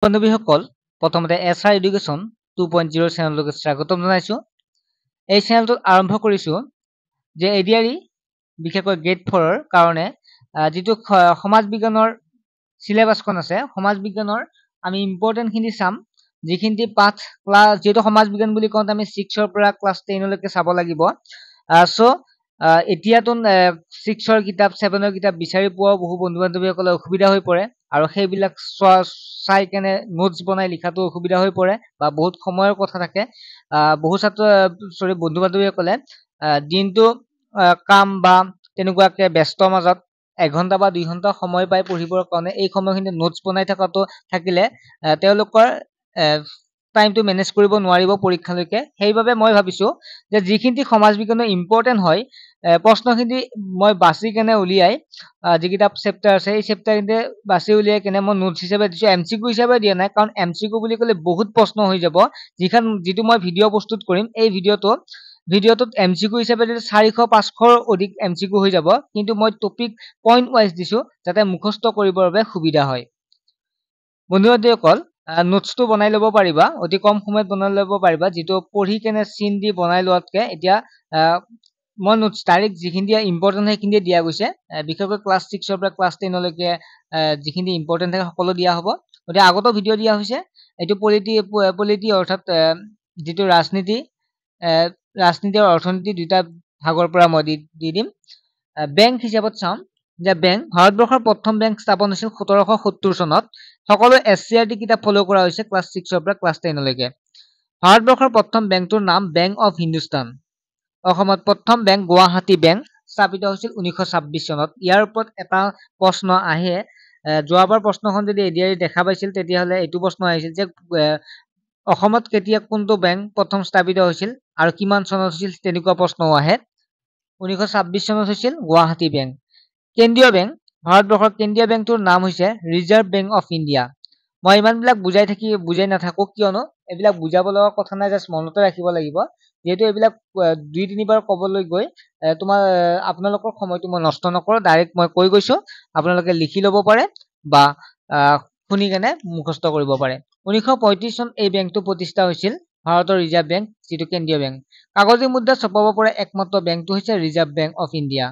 বন্ধুসকল প্ৰথমতে এছআৰ এডুকেশ্যন 2.0 চেনেললৈ স্বাগতম জনাইছো। এই চেনেলটো আৰম্ভ কৰিছো যে এডিআৰই বিশেষকৈ গ্ৰেড 4 ৰ কাৰণে যেটো সমাজ বিজ্ঞানৰ সিলেবাসখন আছে, সমাজ বিজ্ঞানৰ আমি ইম্পৰ্টেন্ট খিনি চাম, যিখিনি পাঠ ক্লাস যেটো সমাজ বিজ্ঞান বুলি কওঁতে আমি 6 ৰ পৰা ক্লাস 10 লৈকে চাব লাগিব। সো এতিয়াতো 6 ৰ কিতাপ 7 ৰ কিতাপ বিচাৰি পোৱা বহু বন্ধু-বান্ধৱীসকলে অসুবিধা হৈ পৰে আৰু সেইবিলাক চাই কেনে নোটস বনাই লিখাটো অসুবিধা হৈ পৰে বা বহুত সময়ৰ কথা থাকে। বহু বন্ধু-বান্ধৱীসকলে দিনটো কাম বা তেনেকুৱাকে ব্যস্ত মাজত 1 ঘন্টা বা 2 ঘন্টা সময় পাই পঢ়িবৰ কাৰণে এই সময়খিনি নোটস বনাই থকাটো থাকিলে তেওঁলোকৰ টাইমটো মেনেজ কৰিব নোৱাৰিব পৰীক্ষালৈকে। সেইবাবে মই ভাবিছো যে যিখিনি সমাজ বিজ্ঞানৰ ইম্পৰ্টেন্ট হয় প্ৰশ্নখিনি মই বাছি কেনে উলিয়াই যিকিটা চেপ্টাৰ আছে এই চেপ্টাৰখিনিতে বাছি উলিয়াই কেনে মই নোটস হিচাপে দিছো, এমসিকিউ হিচাপে দিয়া নাই, কাৰণ এমসিকিউ বুলি ক'লে বহুত প্ৰশ্ন হৈ যাব। যিটো মই ভিডিও প্ৰস্তুত কৰিম এই ভিডিওটোত এমসিকিউ হিচাপে দিলে 400-500ৰ অধিক এমসিকিউ হৈ যাব, কিন্তু মই টপিক পইণ্ট ওয়াইজ দিছো যাতে মুখস্থ কৰিবৰ বাবে সুবিধা হয়। বন্ধু-বান্ধৱীসকল নোটসটো বনাই ল'ব পাৰিবা, অতি কম সময়ত বনাই ল'ব পাৰিবা, যেটো পঢ়ি কেনে চিন দি বনাই লোৱাতকে এতিয়া মই নোটস ডাইৰেক্ট যিখিনি ইম্পৰ্টেন্ট সেইখিনি দিয়া গৈছে। বিশেষকৈ ক্লাস 6 ৰ পৰা ক্লাস 10 লৈকে যিখিনি ইম্পৰ্টেন্ট থাকে সকলো দিয়া হ'ব। গতিকে আগতো ভিডিও দিয়া হৈছে। এইটো পলিটি অৰ্থাৎ যেটো ৰাজনীতি আৰু অৰ্থনীতি দুটা ভাগৰ পৰা মই দি দিম। বেংক হিচাপত চাম যে ভাৰতবৰ্ষৰ প্ৰথম বেংক স্থাপন হৈছিল 1770 চনত। সকলো এসচিআৰটি কিতাপ ফলো কৰা হৈছে ক্লাস 6 ৰ পৰা ক্লাস 10 লৈকে। ভাৰতবৰ্ষৰ প্ৰথম বেংকটোৰ নাম বেংক অফ হিন্দুস্তান। অসমত প্ৰথম বেংক গুৱাহাটী বেংক স্থাপিত হৈছিল 1926 চনত। ইয়াৰ ওপৰত এটা প্ৰশ্ন আহে, যোৱাবাৰ প্ৰশ্নখন যদি এডিআৰই দেখা পাইছিল তেতিয়াহলে এইটো প্ৰশ্ন আহিছিল যে অসমত কেতিয়া কোনটো বেংক প্ৰথম স্থাপিত হৈছিল আৰু কিমান চনত হৈছিল, তেনেকুৱা প্ৰশ্নও আহে। 1926 চনত হৈছিল গুৱাহাটী বেংক। কেন্দ্ৰীয় বেংক, ভাৰতবৰ্ষৰ কেন্দ্ৰীয় বেংকটোৰ নাম হৈছে ৰিজাৰ্ভ বেংক অফ ইণ্ডিয়া। মই ইমানবিলাক বুজাই নাথাকো, কিয়নো এইবিলাক বুজাব লগা কথা নাই, জাষ্ট মনতে ৰাখিব লাগিব। যেহেতু এইবিলাক 2-3 বাৰ ক'বলৈ গৈ আপোনালোকৰ সময়টো মই নষ্ট নকৰো, ডাইৰেক্ট মই কৈ গৈছো, আপোনালোকে লিখি ল'ব পাৰে বা শুনি কেনে মুখস্থ কৰিব পাৰে। 1935 চন এই বেংকটো প্ৰতিষ্ঠা হৈছিল, ভাৰতৰ ৰিজাৰ্ভ বেংক, যেটো কেন্দ্ৰীয় বেংক। কাগজী মুদ্ৰা ছপাব পৰা একমাত্ৰ বেংকটো হৈছে ৰিজাৰ্ভ বেংক অফ ইণ্ডিয়া।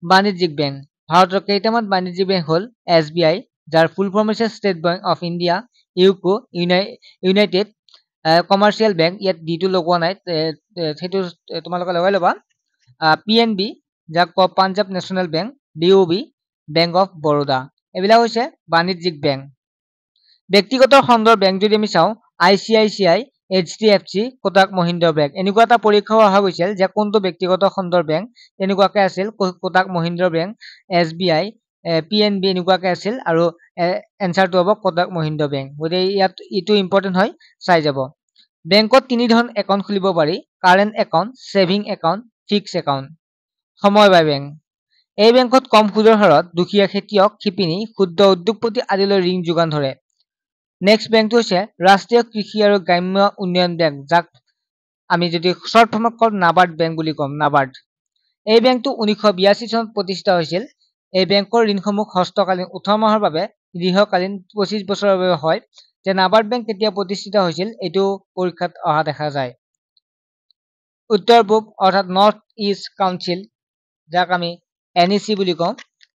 বাণিজ্যিক বেংক, ভাৰতৰ কেইটামান বাণিজ্যিক বেংক হ'ল SBI, যাৰ ফুল ফৰ্ম হৈছে state bank of India, UCO, United commercial bank, ইয়াত ডিটো লগোৱা নাই, সেইটো তোমালোকে লগাই ল'বা। PNB, যাক Punjab national bank, BOB, bank of Baroda, এইবিলাক হৈছে বাণিজ্যিক বেংক। ব্যক্তিগত খণ্ডৰ বেংক যদি আমি চাওঁ, ICICI, HDFC, Kotak Mahindra bank. এনেকুৱা এটা পৰীক্ষাও অহা গৈছিল যে কোনটো ব্যক্তিগত খণ্ডৰ বেংক, তেনেকুৱাকে আছিল Kotak Mahindra bank, SBI, PNB এনেকুৱাকে আছিল, আৰু এনসাৰটো হ'ব কোটাক মহিন্দ্ৰা বেংক। গতিকে ইয়াত ইটো ইম্পৰ্টেন্ট হয়, চাই যাব। বেংকত 3 ধৰণ একাউণ্ট খুলিব পাৰি: current account, saving account, fix account. সমবায় বেংক, এই বেংকত কম সুদৰ হাৰত দুখীয়া খেতিয়ক, শিপিনী, ক্ষুদ্ৰ উদ্যোগপতি আদিলৈ ঋণ যোগান ধৰে। নেক্সট বেংকটো হৈছে ৰাষ্ট্ৰীয় কৃষি আৰু গ্ৰাম্য উন্নয়ন বেংক, যাক আমি যদি শৰ্ট ফৰ্মত কওঁ নাবাৰ্ড বেংক বুলি কম, নাবাৰ্ড। এই বেংকটো 1982 চনত প্ৰতিষ্ঠা হৈছিল। এই বেংকৰ ঋণসমূহ হস্তকালীন 18 মাহৰ বাবে, দীৰ্ঘকালীন 25 বছৰৰ বাবে হয়। যে নাবাৰ্ড বেংক কেতিয়া প্ৰতিষ্ঠিত হৈছিল এইটো পৰীক্ষাত অহা দেখা যায়। উত্তৰ পূব অৰ্থাৎ নৰ্থ ইষ্ট কাউন্সিল, যাক আমি NEC বুলি কওঁ,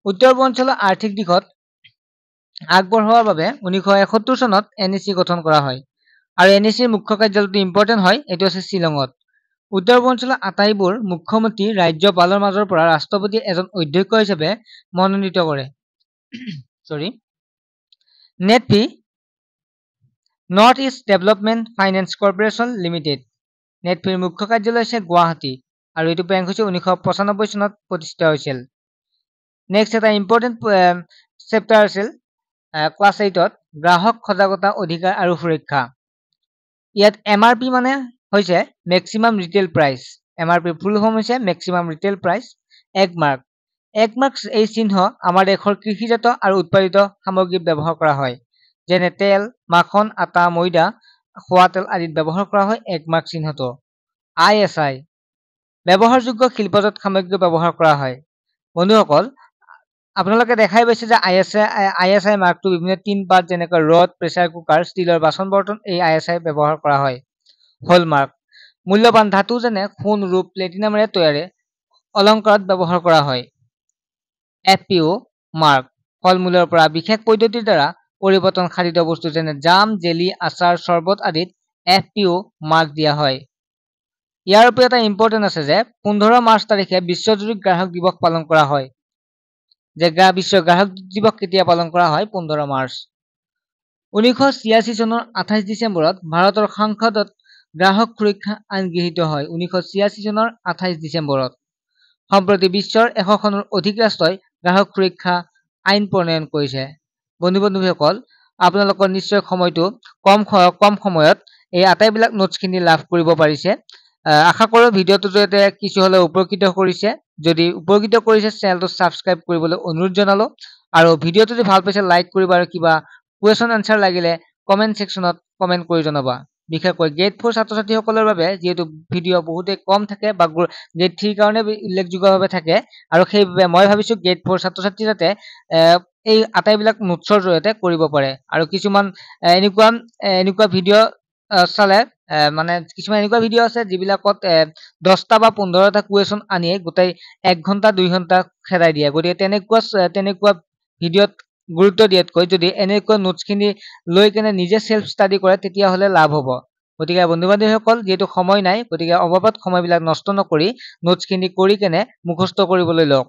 উত্তৰ পূৰ্বাঞ্চলৰ আৰ্থিক দিশত আগবঢ়োৱাৰ বাবে 1971 চনত NEC গঠন কৰা হয়, আৰু NECৰ মুখ্য কাৰ্যালয়টো ইম্পৰ্টেন্ট হয়, এইটো আছে শ্বিলঙত। উত্তৰ পূৰ্বাঞ্চলৰ আটাইবোৰ মুখ্যমন্ত্ৰী ৰাজ্যপালৰ মাজৰ পৰা ৰাষ্ট্ৰপতিয়ে এজন অধ্যক্ষ হিচাপে মনোনীত কৰে। NEDFi, north east development finance corporation limited. নেটফিৰ মুখ্য কাৰ্যালয় হৈছে গুৱাহাটী, আৰু এইটো বেংক হৈছে 1995 চনত প্ৰতিষ্ঠা হৈছিল। নেক্সট এটা ইম্পৰ্টেন্ট চেপ্টাৰ আছিল ক্লাছ 8ত, গ্ৰাহক সজাগতা, অধিকাৰ আৰু সুৰক্ষা। ইয়াত MRP মানে হৈছে maximum retail price. MRP full form হৈছে maximum retail price. Agmark, Agmark এই চিহ্ন আমাৰ দেশৰ কৃষিজাত আৰু উৎপাদিত সামগ্ৰীত ব্যৱহাৰ কৰা হয়, যেনে তেল, মাখন, আটা, ময়দা, খোৱা তেল আদিত ব্যৱহাৰ কৰা হয় এগমাৰ্ক চিহ্নটো। ISI, ব্যৱহাৰযোগ্য শিল্পজাত সামগ্ৰী ব্যৱহাৰ কৰা হয়। বন্ধুসকল, আপোনালোকে দেখাই পাইছে যে ISI মাৰ্কটো বিভিন্ন 3 পাৰ্ট যেনেকৈ ৰড, প্ৰেছাৰ কুকাৰ, ষ্টীলৰ বাচন বৰ্তন এই ISI ব্যৱহাৰ কৰা হয়। হলমাৰ্ক মূল্যৱান ধাতু যেনে সোণ, ৰূপ, প্লেটিনামেৰে তৈয়াৰী অলংকাৰত ব্যৱহাৰ কৰা হয়। FPO মাৰ্ক ফল-মূলৰ পৰা বিশেষ পদ্ধতিৰ দ্বাৰা পৰিৱৰ্তন খাদিত বস্তু যেনে জাম, জেলি, আচাৰ, চৰ্বত আদিত FPO মাৰ্ক দিয়া হয়। ইয়াৰ উপৰি এটা ইম্পৰ্টেণ্ট আছে যে 15 মাৰ্চ তাৰিখে বিশ্বজুৰি গ্ৰাহক দিৱস পালন কৰা হয়। যে বিশ্ব গ্ৰাহক দিৱস কেতিয়া পালন কৰা হয়? 15 মাৰ্চ। 1986 চনৰ 28 ডিচেম্বৰত ভাৰতৰ সংসদত গ্ৰাহক সুৰক্ষা আইন গৃহীত হয়। 1986 চনৰ 28 ডিচেম্বৰত। সম্প্ৰতি বিশ্বৰ 100খনৰ অধিক ৰাষ্ট্ৰই গ্ৰাহক সুৰক্ষা আইন প্ৰণয়ন কৰিছে। বন্ধু-বান্ধৱীসকল, আপোনালোকৰ নিশ্চয় সময়টো কম সময়ত এই আটাইবিলাক নোটছখিনি লাভ কৰিব পাৰিছে। আশা কৰোঁ ভিডিঅ'টোৰ জৰিয়তে কিছু হ'লেও উপকৃত কৰিছে। যদি উপকৃত কৰিছে চেনেলটো ছাবস্ক্ৰাইব কৰিবলৈ অনুৰোধ জনালো। আৰু ভিডিঅ'টো যদি ভাল পাইছে লাইক কৰিব আৰু কিবা কুৱেশ্যন আনচাৰ লাগিলে কমেণ্ট ছেকশ্যনত কমেণ্ট কৰি জনাবা। বিশেষকৈ গ্ৰেড 4 ছাত্ৰ-ছাত্ৰীসকলৰ বাবে যিহেতু ভিডিঅ' বহুতেই কম থাকে বা গ্ৰেড 3 কাৰণে উল্লেখযোগ্যভাৱে থাকে আৰু সেইবাবে মই ভাবিছোঁ গ্ৰেড 4 ছাত্ৰ-ছাত্ৰী যাতে এই আটাইবিলাক নোটছৰ জৰিয়তে কৰিব পাৰে। আৰু কিছুমান এনেকুৱা ভিডিঅ' চালে মানে কিছুমান এনেকুৱা ভিডিঅ' আছে যিবিলাকত 10টা বা 15টা কুৱেশ্যন আনিয়ে গোটেই 1 ঘণ্টা 2 ঘণ্টা খেদাই দিয়ে। গতিকে তেনেকুৱা ভিডিঅ'ত গুৰুত্ব দিয়াতকৈ যদি এনেকুৱা নোটছখিনি লৈ কেনে নিজে সেল্ফ ষ্টাডি কৰে তেতিয়াহ'লে লাভ হ'ব। গতিকে বন্ধু-বান্ধৱীসকল যিহেতু সময় নাই, গতিকে অবাবত সময়বিলাক নষ্ট নকৰি নোটছখিনি কৰি কেনে মুখস্থ কৰিবলৈ লওক।